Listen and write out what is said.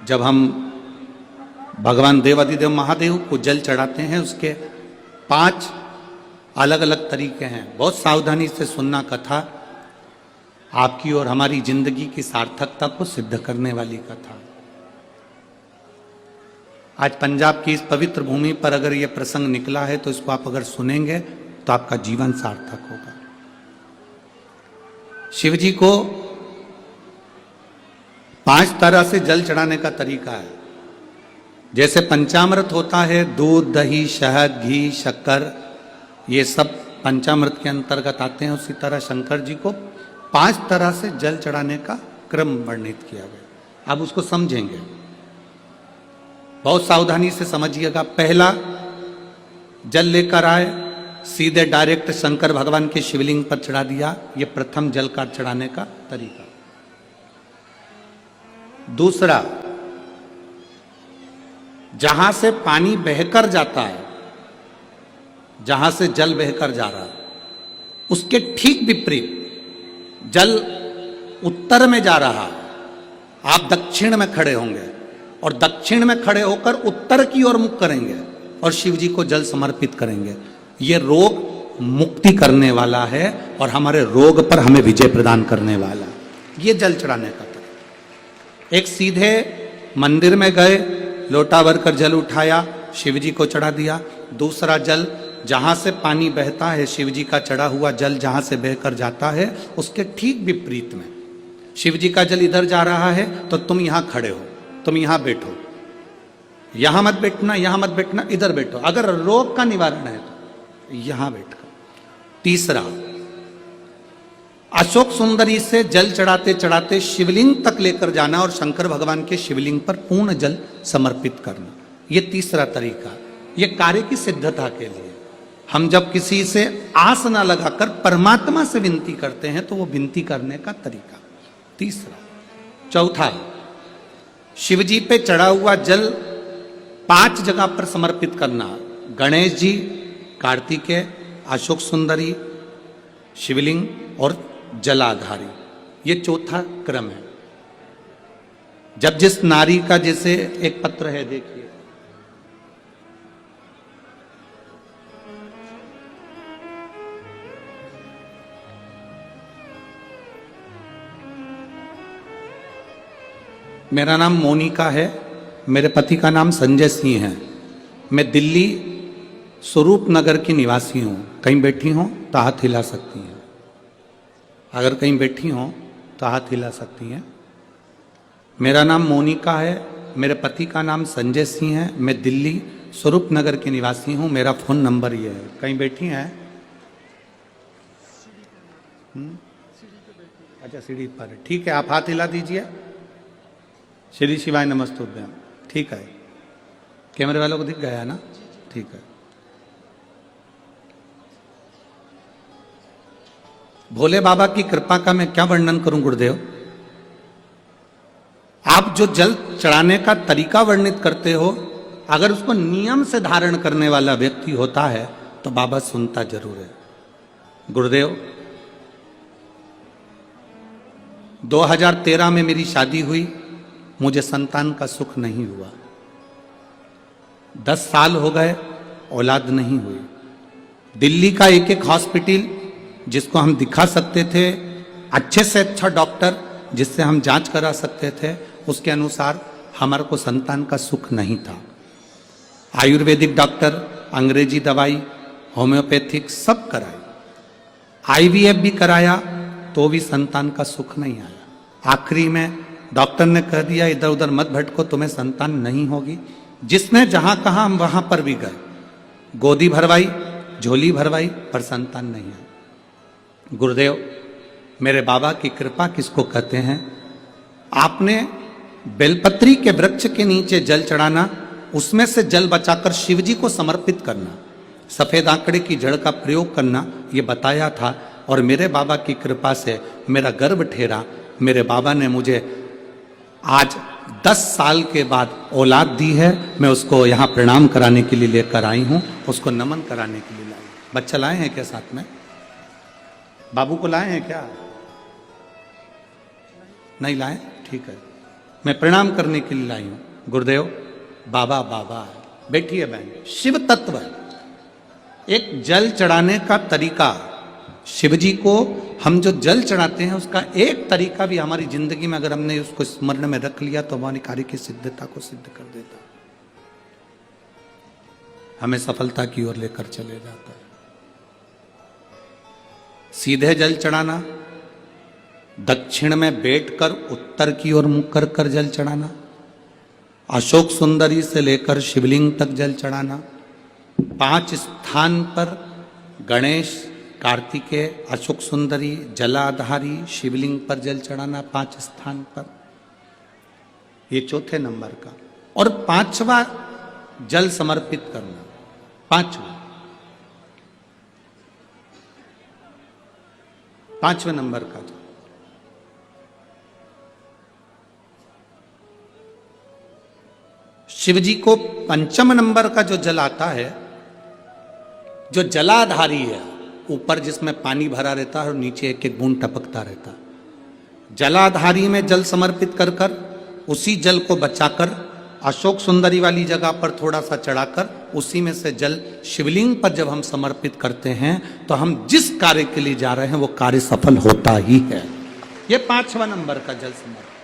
जब हम भगवान देवाधिदेव महादेव को जल चढ़ाते हैं, उसके 5 अलग अलग तरीके हैं। बहुत सावधानी से सुनना कथा, आपकी और हमारी जिंदगी की सार्थकता को सिद्ध करने वाली कथा। आज पंजाब की इस पवित्र भूमि पर अगर यह प्रसंग निकला है तो इसको आप अगर सुनेंगे तो आपका जीवन सार्थक होगा। शिव जी को 5 तरह से जल चढ़ाने का तरीका है। जैसे पंचामृत होता है, दूध, दही, शहद, घी, शक्कर, ये सब पंचामृत के अंतर्गत आते हैं, उसी तरह शंकर जी को 5 तरह से जल चढ़ाने का क्रम वर्णित किया गया। अब उसको समझेंगे, बहुत सावधानी से समझिएगा। पहला, जल लेकर आए, सीधे डायरेक्ट शंकर भगवान के शिवलिंग पर चढ़ा दिया। यह प्रथम जल का चढ़ाने का तरीका। दूसरा, जहां से पानी बहकर जाता है, जहां से जल बहकर जा रहा है, उसके ठीक विपरीत जल उत्तर में जा रहा है, आप दक्षिण में खड़े होंगे और दक्षिण में खड़े होकर उत्तर की ओर मुख करेंगे और शिव जी को जल समर्पित करेंगे। यह रोग मुक्ति करने वाला है और हमारे रोग पर हमें विजय प्रदान करने वाला है। यह जल चढ़ाने का तरीका। एक, सीधे मंदिर में गए, लोटा भरकर जल उठाया, शिव जी को चढ़ा दिया। दूसरा, जल जहां से पानी बहता है, शिव जी का चढ़ा हुआ जल जहां से बहकर जाता है, उसके ठीक विपरीत में शिव जी का जल इधर जा रहा है तो तुम यहां खड़े हो, तुम यहां बैठो, यहां मत बैठना, यहां मत बैठना, इधर बैठो। अगर रोग का निवारण है तो यहां बैठकर। तीसरा, अशोक सुंदरी से जल चढ़ाते चढ़ाते शिवलिंग तक लेकर जाना और शंकर भगवान के शिवलिंग पर पूर्ण जल समर्पित करना। यह तीसरा तरीका। यह कार्य की सिद्धता के लिए। हम जब किसी से आस ना लगाकर परमात्मा से विनती करते हैं तो वो विनती करने का तरीका। तीसरा। चौथा, शिव जी पे चढ़ा हुआ जल 5 जगह पर समर्पित करना। गणेश जी, कार्तिकेय, अशोक सुंदरी, शिवलिंग और जलाधारी। ये चौथा क्रम है। जब जिस नारी का, जैसे एक पत्र है, देखिए, मेरा नाम मोनिका है, मेरे पति का नाम संजय सिंह है। मैं दिल्ली स्वरूप नगर की निवासी हूँ। कहीं बैठी हो तो हाथ हिला सकती हैं। अगर कहीं बैठी हो तो हाथ हिला सकती हैं। मेरा नाम मोनिका है, मेरे पति का नाम संजय सिंह है। मैं दिल्ली स्वरूप नगर की निवासी हूँ। मेरा फ़ोन नंबर ये है। कहीं बैठी हैं? अच्छा, सीढ़ी पर है। ठीक है, आप हाथ हिला दीजिए। श्री शिवाय नमस्तुभ्यम। ठीक है, कैमरे वालों को दिख गया है ना? ठीक है। भोले बाबा की कृपा का मैं क्या वर्णन करूं गुरुदेव। आप जो जल चढ़ाने का तरीका वर्णित करते हो, अगर उसको नियम से धारण करने वाला व्यक्ति होता है तो बाबा सुनता जरूर है। गुरुदेव, 2013 में मेरी शादी हुई, मुझे संतान का सुख नहीं हुआ। 10 साल हो गए, औलाद नहीं हुई। दिल्ली का एक एक हॉस्पिटल जिसको हम दिखा सकते थे, अच्छे से अच्छा डॉक्टर जिससे हम जांच करा सकते थे, उसके अनुसार हमारे को संतान का सुख नहीं था। आयुर्वेदिक डॉक्टर, अंग्रेजी दवाई, होम्योपैथिक सब कराई, IVF भी कराया तो भी संतान का सुख नहीं आया। आखिरी में डॉक्टर ने कह दिया, इधर उधर मत भटको, तुम्हें संतान नहीं होगी। जिसने जहां कहा हम वहां पर भी गए, गोदी भरवाई, झोली भरवाई, पर संतान नहीं आई। गुरुदेव, मेरे बाबा की कृपा किसको कहते हैं? आपने बेलपत्री के वृक्ष के नीचे जल चढ़ाना, उसमें से जल बचाकर शिव जी को समर्पित करना, सफेद आंकड़े की जड़ का प्रयोग करना, ये बताया था। और मेरे बाबा की कृपा से मेरा गर्भ ठेरा। मेरे बाबा ने मुझे आज 10 साल के बाद औलाद दी है। मैं उसको यहाँ प्रणाम कराने के लिए लेकर आई हूँ, उसको नमन कराने के लिए लाई। बच्चा लाए हैं क्या साथ में? बाबू को लाए हैं क्या? नहीं लाए? ठीक है। मैं प्रणाम करने के लिए लाई हूं। गुरुदेव बाबा बाबा बैठिए बहन। शिव तत्व है, एक जल चढ़ाने का तरीका। शिव जी को हम जो जल चढ़ाते हैं उसका एक तरीका भी हमारी जिंदगी में अगर हमने उसको स्मरण में रख लिया तो हमारी कार्य की सिद्धता को सिद्ध कर देता, हमें सफलता की ओर लेकर चले जाता है। सीधे जल चढ़ाना, दक्षिण में बैठकर उत्तर की ओर मुख कर कर जल चढ़ाना, अशोक सुंदरी से लेकर शिवलिंग तक जल चढ़ाना, 5 स्थान पर गणेश, कार्तिकेय, अशोक सुंदरी, जलाधारी, शिवलिंग पर जल चढ़ाना 5 स्थान पर, ये चौथे नंबर का। और 5वां जल समर्पित करना, 5वें नंबर का। शिव जी को 5म नंबर का जो जल आता है, जो जलाधारी है, ऊपर जिसमें पानी भरा रहता है और नीचे एक एक बूंद टपकता रहता है, जलाधारी में जल समर्पित कर कर उसी जल को बचाकर अशोक सुंदरी वाली जगह पर थोड़ा सा चढ़ाकर उसी में से जल शिवलिंग पर जब हम समर्पित करते हैं तो हम जिस कार्य के लिए जा रहे हैं वो कार्य सफल होता ही है। ये 5वां नंबर का जल समर्पण।